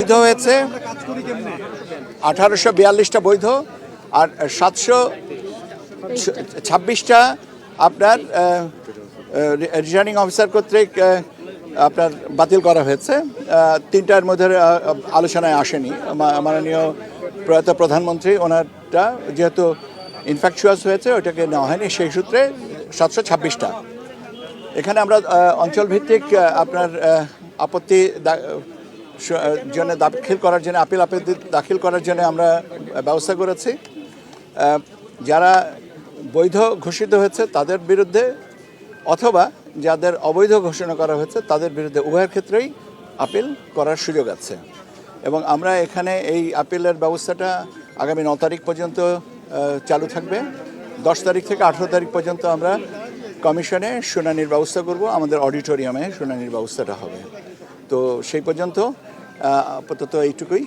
বৈধ হয়েছে 1842টা বৈধ, আর 726টা আপনার রিটার্নিং অফিসার কর্তৃক আপনার বাতিল করা হয়েছে। 3টার মধ্যে আলোচনায় আসেনি। মাননীয় প্রয়াত প্রধানমন্ত্রী ওনারটা যেহেতু ইনফ্যাকচুয়াস হয়েছে ওইটাকে নেওয়া হয়নি, সেই সূত্রে 726টা। এখানে আমরা অঞ্চলভিত্তিক আপনার আপত্তি জন্য দাখিল করার জন্য আপত্তি দাখিল করার জন্য আমরা ব্যবস্থা করেছি। যারা বৈধ ঘোষিত হয়েছে তাদের বিরুদ্ধে অথবা যাদের অবৈধ ঘোষণা করা হয়েছে তাদের বিরুদ্ধে উভয়ের ক্ষেত্রেই আপিল করার সুযোগ আছে। এবং আমরা এখানে এই আপিলের ব্যবস্থাটা আগামী 9 তারিখ পর্যন্ত চালু থাকবে। 10 তারিখ থেকে 18 তারিখ পর্যন্ত আমরা কমিশনে শুনানির ব্যবস্থা করব, আমাদের অডিটোরিয়ামে শুনানির ব্যবস্থাটা হবে। তো সেই পর্যন্ত আপাতত এইটুকুই।